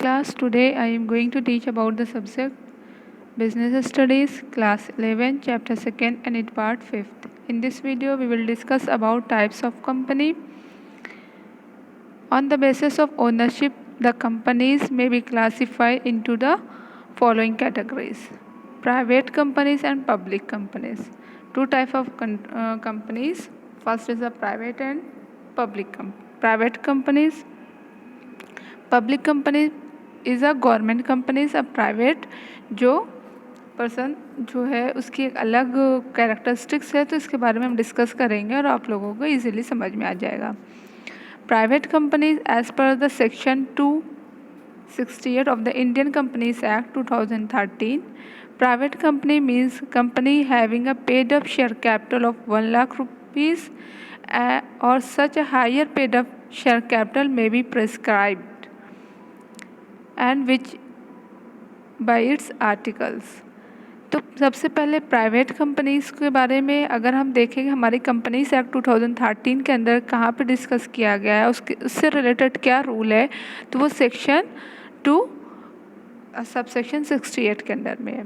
class. Today I am going to teach about the subject Business Studies, Class 11, Chapter 2nd and it Part 5th. In this video we will discuss about types of company. On the basis of ownership, the companies may be classified into the following categories: private companies and public companies. Two types of companies. First is the private and private companies. Public company is a government companies. A private जो person जो है उसकी एक अलग characteristics है, तो इसके बारे में हम डिस्कस करेंगे और आप लोगों को इजीली समझ में आ जाएगा। Private companies as per the section 268 of the Indian companies act 2013, private company means company having a paid up share capital of 1 lakh rupees और such a higher paid up share capital may be prescribed and which by its articles. तो सबसे पहले private companies के बारे में अगर हम देखेंगे, हमारी कंपनीज एक्ट 2013 के अंदर कहाँ पे डिस्कस किया गया है, उससे रिलेटेड क्या रूल है, तो वो सेक्शन 2 सब सेक्शन 68 के अंदर में है।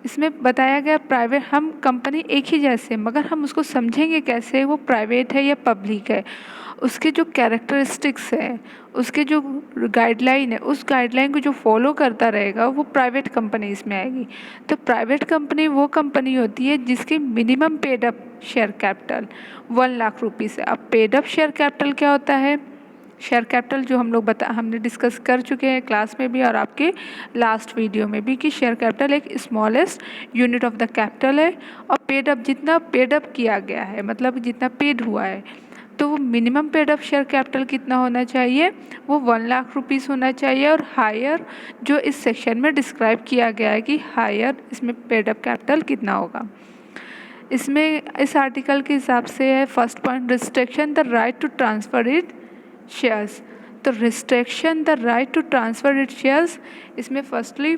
इसमें बताया गया प्राइवेट, हम कंपनी एक ही जैसे, मगर हम उसको समझेंगे कैसे, वो प्राइवेट है या पब्लिक है, उसके जो कैरेक्टरिस्टिक्स है, उसके जो गाइडलाइन है, उस गाइडलाइन को जो फॉलो करता रहेगा वो प्राइवेट कंपनी इसमें आएगी। तो प्राइवेट कंपनी वो कंपनी होती है जिसकी minimum paid up share capital 1 lakh rupees है। अब पेड अप शेयर कैपिटल क्या होता है? शेयर कैपिटल जो हमने डिस्कस कर चुके हैं क्लास में भी और आपके लास्ट वीडियो में भी, कि शेयर कैपिटल एक smallest unit of the capital है और पेड अप जितना पेड अप किया गया है, मतलब जितना पेड हुआ है, तो वो minimum paid up share capital कितना होना चाहिए, वो 1 लाख रुपीज़ होना चाहिए। और हायर जो इस सेक्शन में डिस्क्राइब किया गया है कि हायर इसमें पेड अप कैपिटल कितना होगा। इसमें इस आर्टिकल के हिसाब से है first point, restriction the right to transfer it shares. तो restriction the right to transfer it shares, इसमें फर्स्टली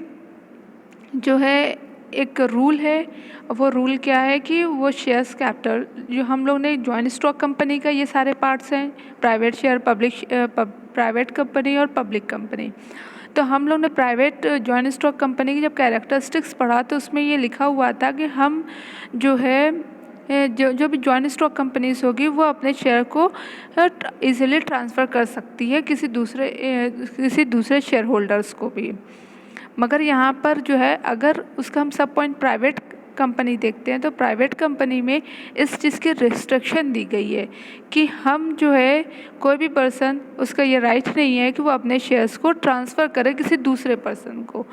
जो है एक रूल है, वो रूल क्या है कि वो शेयर्स कैपिटल जो हम लोग ने जॉइंट स्टॉक कंपनी का, ये सारे पार्ट्स हैं, प्राइवेट शेयर, प्राइवेट कंपनी और पब्लिक कंपनी। तो हम लोग ने प्राइवेट जॉइंट स्टॉक कंपनी की जब कैरेक्टरिस्टिक्स पढ़ा तो उसमें ये लिखा हुआ था कि हम जो है जो भी जॉइंट स्टॉक कंपनीज होगी वो अपने शेयर को इजीली ट्रांसफ़र कर सकती है किसी दूसरे शेयर होल्डर्स को भी। मगर यहाँ पर जो है अगर उसका हम सब पॉइंट प्राइवेट कंपनी देखते हैं, तो प्राइवेट कंपनी में इस चीज़ की रिस्ट्रिक्शन दी गई है कि हम जो है कोई भी पर्सन, उसका ये राइट नहीं है कि वो अपने शेयर्स को ट्रांसफ़र करे किसी दूसरे पर्सन को।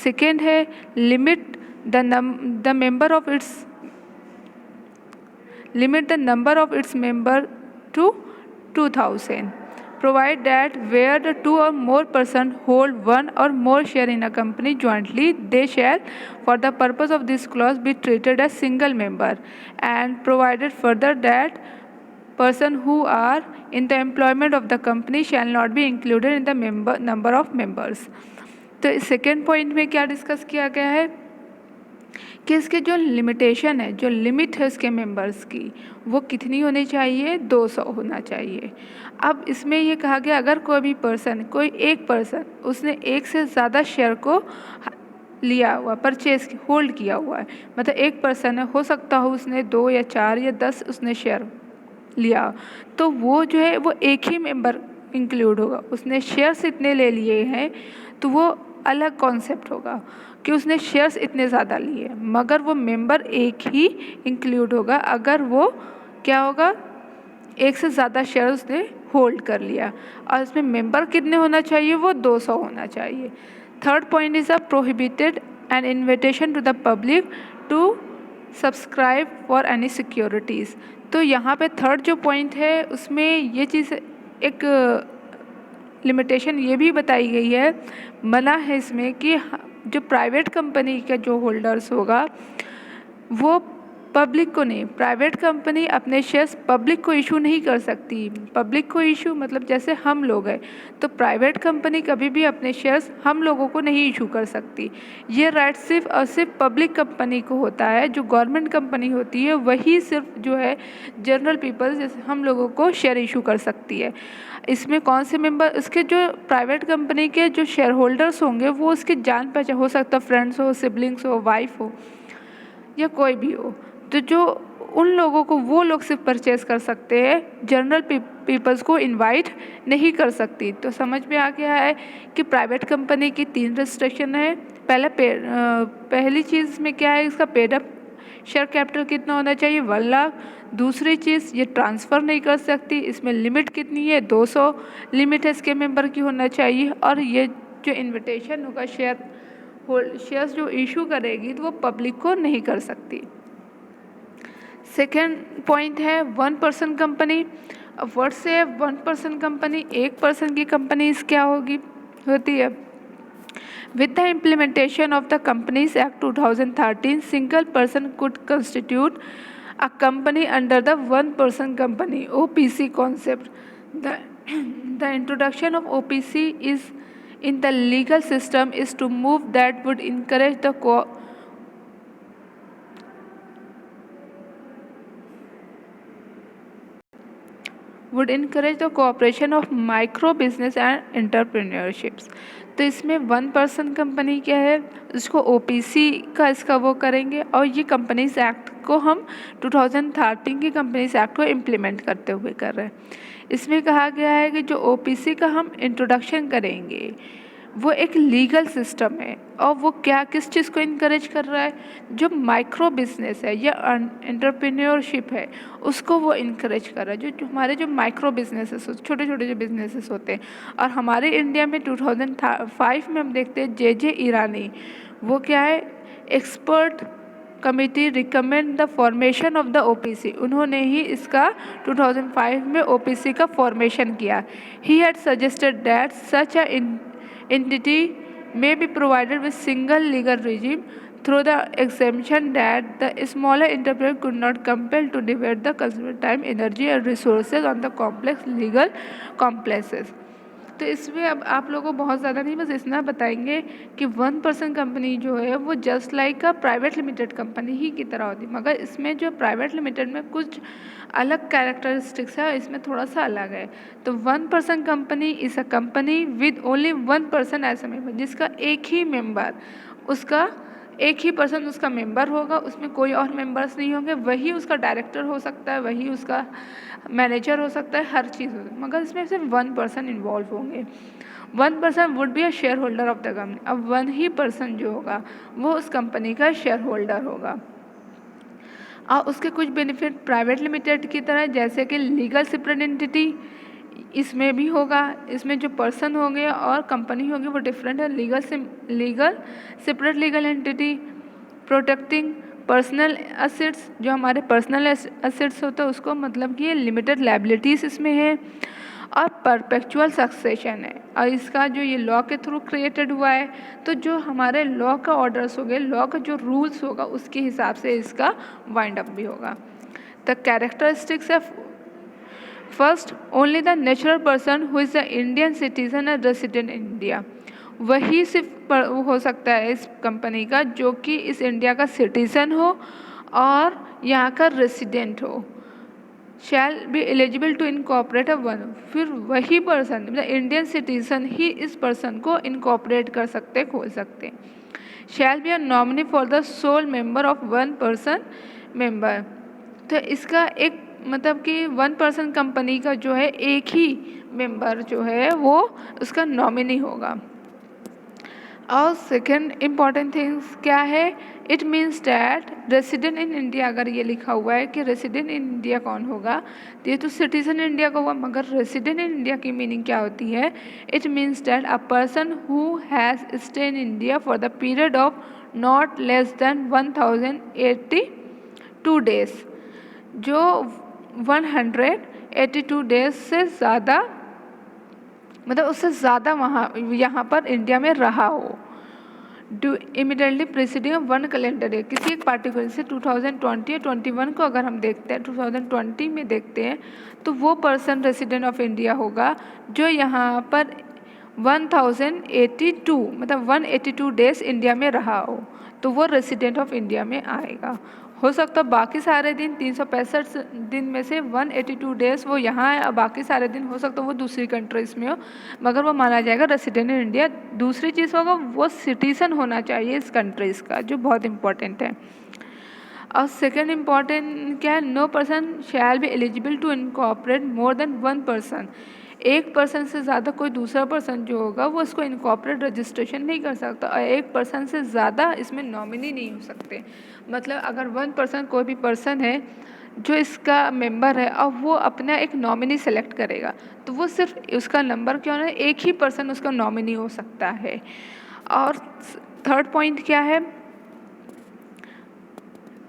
सेकेंड है limit the number of its member to 2000, provide that where the 2 or more person hold 1 or more share in a company jointly, they shall for the purpose of this clause be treated as single member, and provided further that person who are in the employment of the company shall not be included in the number of members। तो second point में क्या discuss किया गया है कि इसके जो limitation है, जो लिमिट है उसके मेंबर्स की, वो कितनी होनी चाहिए, 200 होना चाहिए। अब इसमें ये कहा गया अगर कोई एक पर्सन उसने एक से ज़्यादा शेयर को लिया हुआ, परचेज होल्ड किया हुआ है, मतलब एक पर्सन है, हो सकता हो उसने 2 या 4 या 10 उसने शेयर लिया, तो वो जो है वो एक ही मेंबर इंक्लूड होगा। उसने शेयर्स इतने ले लिए हैं तो वो अलग कॉन्सेप्ट होगा कि उसने शेयर्स इतने ज़्यादा लिए, मगर वो मेंबर एक ही इंक्लूड होगा अगर वो क्या होगा, एक से ज़्यादा शेयर उसने होल्ड कर लिया। और इसमें मेंबर कितने होना चाहिए, वो 200 होना चाहिए। Third point is a prohibited an invitation to the public to subscribe for any securities. तो यहाँ पे थर्ड जो पॉइंट है उसमें ये चीज़ एक लिमिटेशन ये भी बताई गई है, मना है इसमें कि जो प्राइवेट कंपनी का जो होल्डर्स होगा वो पब्लिक को नहीं। प्राइवेट कंपनी अपने शेयर्स पब्लिक को इशू नहीं कर सकती। पब्लिक को इशू मतलब जैसे हम लोग हैं, तो प्राइवेट कंपनी कभी भी अपने शेयर्स हम लोगों को नहीं इशू कर सकती। ये राइट सिर्फ और सिर्फ पब्लिक कंपनी को होता है। जो गवर्नमेंट कंपनी होती है वही सिर्फ जो है जनरल पीपल जैसे हम लोगों को शेयर इशू कर सकती है। इसमें कौन से मेंबर, इसके जो प्राइवेट कंपनी के जो शेयर होल्डर्स होंगे वो उसके जान पहचान हो सकता, फ्रेंड्स हो, सिबलिंग्स हो, वाइफ हो या कोई भी हो, तो जो उन लोगों को वो लोग सिर्फ परचेज कर सकते हैं, जनरल पीपल्स को इनवाइट नहीं कर सकती। तो समझ में आ गया है कि प्राइवेट कंपनी की 3 रिस्ट्रिक्शन है। पहली चीज़ में क्या है, इसका पेड अप शेयर कैपिटल कितना होना चाहिए, 1 लाख। दूसरी चीज़, ये ट्रांसफ़र नहीं कर सकती, इसमें लिमिट कितनी है, 200 लिमिट है इसके मेंबर की होना चाहिए। और ये जो इन्विटेशन होगा शेयर्स जो इशू करेगी तो वो पब्लिक को नहीं कर सकती। सेकेंड पॉइंट है 1% कंपनी। अब वर्ड से 1% कंपनी, 1% की कंपनीज क्या होती है। With the implementation of the companies act 2013, single person could constitute a company under the 1% company OPC concept. The introduction of OPC is in the legal system is to move that would encourage the cooperation of micro business and entrepreneurships. तो इसमें 1% company क्या है, इसको OPC का इसका वो करेंगे और ये कंपनीज एक्ट को हम 2013 की कंपनीज एक्ट को इम्प्लीमेंट करते हुए कर रहे हैं। इसमें कहा गया है कि जो OPC का हम इंट्रोडक्शन करेंगे वो एक लीगल सिस्टम है और वो क्या किस चीज़ को इनकरेज कर रहा है, जो माइक्रो बिजनेस है या एंटरप्रेन्योरशिप है उसको वो इनकरेज कर रहा है। जो हमारे जो माइक्रो बिजनेसेस, छोटे छोटे जो बिजनेसेस होते हैं, और हमारे इंडिया में 2005 में हम देखते हैं जे ईरानी, वो क्या है, expert committee recommend the formation of the OPC, उन्होंने ही इसका 2005 में OPC का फॉर्मेशन किया। He had suggested that such a entity may be provided with single legal regime through the exemption that the smaller enterprise could not compel to divide the consumer time, energy and resources on the complex legal complexes. तो इसमें अब आप लोगों को बहुत ज़्यादा नहीं, बस इतना बताएंगे कि 1% कंपनी जो है वो just like a private limited company ही की तरह होती है, मगर इसमें जो प्राइवेट लिमिटेड में कुछ अलग कैरेक्टरिस्टिक्स है, इसमें थोड़ा सा अलग है। तो 1% company is a company with only 1% as a member, जिसका एक ही पर्सन उसका मेंबर होगा, उसमें कोई और मेंबर्स नहीं होंगे, वही उसका डायरेक्टर हो सकता है, वही उसका मैनेजर हो सकता है, हर चीज़ हो सकती है, मगर इसमें सिर्फ 1% इन्वॉल्व होंगे। 1% would be a share holder of the company. अब 1 ही पर्सन जो होगा वो उस कंपनी का शेयर होल्डर होगा। और उसके कुछ बेनिफिट प्राइवेट लिमिटेड की तरह, जैसे कि लीगल सेपरेट एंटिटी इसमें भी होगा। इसमें जो पर्सन होंगे और कंपनी होगी वो डिफरेंट है। Legal separate legal entity protecting personal assets, जो हमारे पर्सनल एसेट्स होते हैं उसको, मतलब कि ये लिमिटेड लायबिलिटीज़ इसमें है। और परपेचुअल सक्सेशन है, और इसका जो ये लॉ के थ्रू क्रिएटेड हुआ है, तो जो हमारे लॉ का ऑर्डर्स हो गए, लॉ का जो रूल्स होगा उसके हिसाब से इसका वाइंड अप भी होगा। द कैरेक्टरिस्टिक्स है, first, only the natural person who is the Indian citizen and resident in India, वही सिर्फ हो सकता है इस कंपनी का जो कि इस इंडिया का सिटीज़न हो और यहाँ का रेसिडेंट हो। Shall be eligible to incorporate one, फिर वही पर्सन मतलब इंडियन सिटीजन ही इस पर्सन को इनकॉपरेट कर सकते, खोल सकते। Shall be a nominee for the sole member of 1% member, तो इसका एक मतलब कि 1% कंपनी का जो है एक ही मेंबर जो है वो उसका नॉमिनी होगा। और सेकेंड इम्पॉर्टेंट थिंग्स क्या है, it means that resident in India, अगर ये लिखा हुआ है कि रेसिडेंट इन इंडिया कौन होगा, तो ये तो सिटीजन इंडिया का हुआ, मगर रेसिडेंट इन इंडिया की मीनिंग क्या होती है, it means that a person who has stay in India for the period of not less than 1082 days, जो 182 डेज से ज़्यादा मतलब उससे ज़्यादा वहाँ यहाँ पर इंडिया में रहा हो। Immediately preceding one calendar year, किसी एक पार्टिकुलर से 2020 या 21 को अगर हम देखते हैं, 2020 में देखते हैं, तो वो पर्सन रेसिडेंट ऑफ इंडिया होगा जो यहाँ पर 1082 मतलब 182 डेज इंडिया में रहा हो, तो वो रेसिडेंट ऑफ इंडिया में आएगा। हो सकता है बाकी सारे दिन 365 दिन में से 182 डेज वो यहाँ है और बाकी सारे दिन हो सकता है वो दूसरी कंट्रीज़ में हो, मगर वो माना जाएगा रेसिडेंट इन इंडिया। दूसरी चीज़ होगा वो सिटीज़न होना चाहिए इस कंट्रीज़ का, जो बहुत इंपॉर्टेंट है। और सेकेंड इम्पॉर्टेंट क्या है, no person shall be eligible to incorporate more than one person. एक पर्सन से ज़्यादा कोई दूसरा पर्सन जो होगा वो इसको इनकॉर्पोरेट रजिस्ट्रेशन नहीं कर सकता, और एक पर्सन से ज़्यादा इसमें नॉमिनी नहीं हो सकते। मतलब अगर वन पर्सन कोई भी पर्सन है जो इसका मेंबर है और वो अपना एक नॉमिनी सेलेक्ट करेगा, तो वो सिर्फ उसका नंबर क्यों ना, एक ही पर्सन उसका नॉमिनी हो सकता है। और थर्ड पॉइंट क्या है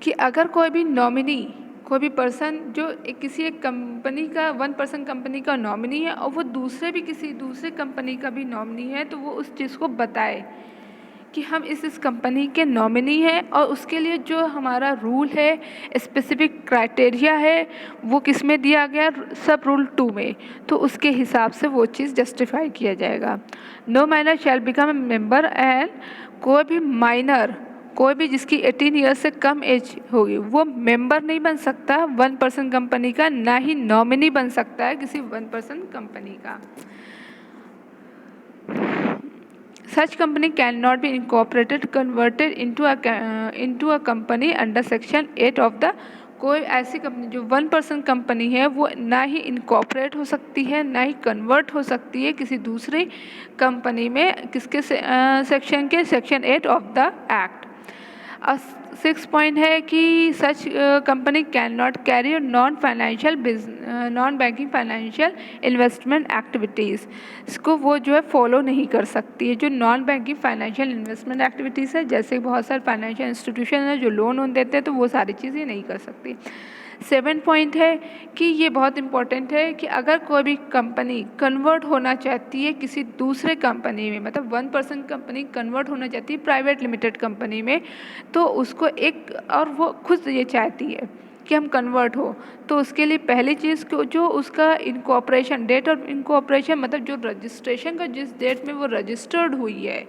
कि अगर कोई भी नॉमिनी, कोई भी पर्सन जो किसी एक कंपनी का वन पर्सन कंपनी का नॉमिनी है और वो दूसरे भी किसी दूसरे कंपनी का भी नॉमिनी है, तो वो उस चीज़ को बताए कि हम इस कंपनी के नॉमिनी हैं, और उसके लिए जो हमारा रूल है, स्पेसिफिक क्राइटेरिया है, वो किस में दिया गया, सब रूल 2 में, तो उसके हिसाब से वो चीज़ जस्टिफाई किया जाएगा। No minor shall become a member, and कोई भी माइनर, कोई भी जिसकी 18 ईयर्स से कम एज होगी वो मेंबर नहीं बन सकता वन पर्सन कंपनी का, ना ही नॉमिनी बन सकता है किसी वन पर्सन कंपनी का। Such company cannot be incorporated, converted into a company under section 8 of the, कोई ऐसी कंपनी जो वन पर्सन कंपनी है वो ना ही इनकॉर्पोरेट हो सकती है, ना ही कन्वर्ट हो सकती है किसी दूसरी कंपनी में, किसके सेक्शन के, section 8 of the act. 6 point है कि such company can not carry non banking financial investment activities, इसको वो जो है फॉलो नहीं कर सकती है। जो non banking financial investment activities है, जैसे बहुत सारे फाइनेंशियल इंस्टीट्यूशन है जो लोन देते हैं, तो वो सारी चीज़ें नहीं कर सकती। 7 पॉइंट है कि ये बहुत इंपॉर्टेंट है कि अगर कोई भी कंपनी कन्वर्ट होना चाहती है किसी दूसरे कंपनी में, मतलब वन पर्सन कंपनी कन्वर्ट होना चाहती है प्राइवेट लिमिटेड कंपनी में, तो उसको एक, और वो खुद ये चाहती है कि हम कन्वर्ट हो, तो उसके लिए पहली चीज़ को जो उसका इनकॉर्पोरेशन, डेट ऑफ इनकॉर्पोरेशन, मतलब जो रजिस्ट्रेशन का जिस डेट में वो रजिस्टर्ड हुई है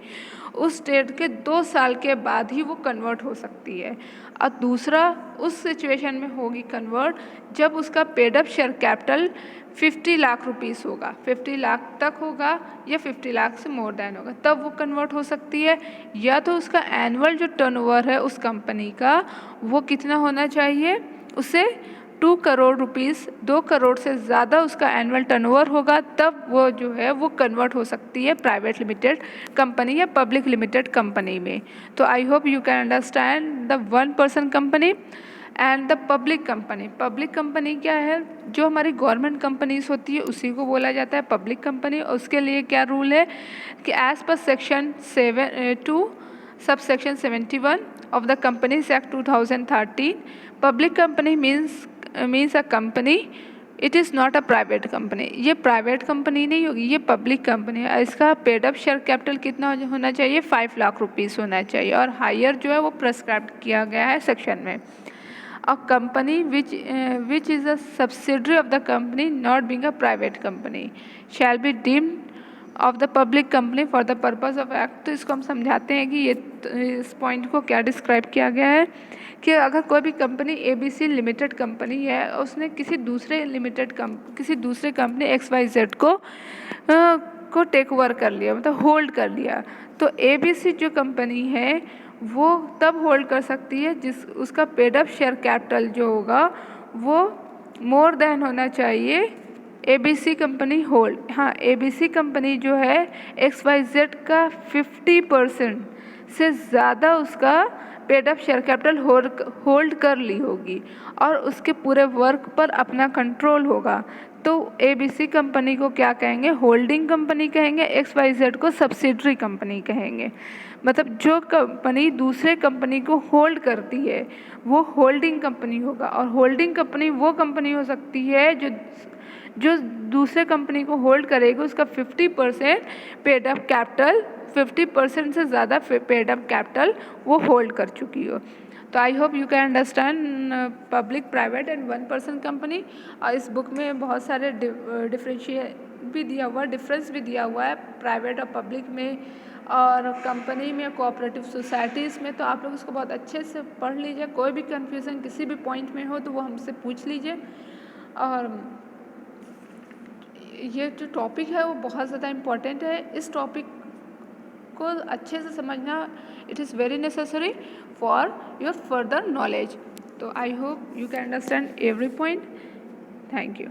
उस डेट के 2 साल के बाद ही वो कन्वर्ट हो सकती है। और दूसरा उस सिचुएशन में होगी कन्वर्ट जब उसका paid up share capital 50 lakh rupees होगा, 50 लाख तक होगा या 50 लाख से मोर देन होगा, तब वो कन्वर्ट हो सकती है। या तो उसका एनुअल जो टर्नओवर है उस कंपनी का वो कितना होना चाहिए, उसे 2 करोड़ रुपीस, 2 करोड़ से ज़्यादा उसका एनुअल टर्नओवर होगा, तब वो जो है वो कन्वर्ट हो सकती है प्राइवेट लिमिटेड कंपनी या पब्लिक लिमिटेड कंपनी में। तो I hope you can understand the one person company and the public company. Public company क्या है, जो हमारी गवर्नमेंट कंपनीज होती है उसी को बोला जाता है पब्लिक कंपनी। उसके लिए क्या रूल है कि as per section 2 sub section 71 of the Companies Act 2013, public company means a company, it is not a private company। ये प्राइवेट कंपनी नहीं होगी, ये पब्लिक कंपनी है। इसका पेड अप शेयर कैपिटल कितना होना चाहिए, 5 लाख रुपीस होना चाहिए, और हायर जो है वो प्रेस्क्राइब किया गया है सेक्शन में। A company which is a subsidiary of the company not being a private company shall be deemed of the public company for the purpose of act. तो इसको हम समझाते हैं कि ये इस पॉइंट को क्या डिस्क्राइब किया गया है कि अगर कोई भी कंपनी ABC लिमिटेड कंपनी है, उसने किसी दूसरे कंपनी XYZ को टेक ओवर कर लिया, मतलब होल्ड कर लिया, तो ABC जो कंपनी है वो तब होल्ड कर सकती है जिस उसका पेड अप शेयर कैपिटल जो होगा वो मोर देन होना चाहिए ABC कंपनी होल्ड। हाँ, ABC कंपनी जो है XYZ का 50% से ज़्यादा उसका paid up share capital hold कर ली होगी और उसके पूरे वर्क पर अपना कंट्रोल होगा, तो ABC कंपनी को क्या कहेंगे, होल्डिंग कंपनी कहेंगे, XYZ को सब्सिडरी कंपनी कहेंगे। मतलब जो कंपनी दूसरे कंपनी को होल्ड करती है वो होल्डिंग कंपनी होगा, और होल्डिंग कंपनी वो कंपनी हो सकती है जो दूसरे कंपनी को होल्ड करेगी, उसका 50% पेड अप कैपिटल 50% से ज़्यादा पेड अप कैपिटल वो होल्ड कर चुकी हो। तो I hope you can understand public, private and 1% company. और इस बुक में बहुत सारे डिफ्रेंशिएट भी दिया हुआ है, डिफरेंस भी दिया हुआ है प्राइवेट और पब्लिक में और कंपनी में, कोऑपरेटिव सोसाइटीज़ में। तो आप लोग इसको बहुत अच्छे से पढ़ लीजिए। कोई भी कन्फ्यूज़न किसी भी पॉइंट में हो तो वो हमसे पूछ लीजिए। और ये जो टॉपिक है वो बहुत ज़्यादा इम्पॉर्टेंट है। इस टॉपिक को अच्छे से समझना it is very necessary for your further knowledge. तो I hope you can understand every point. Thank you.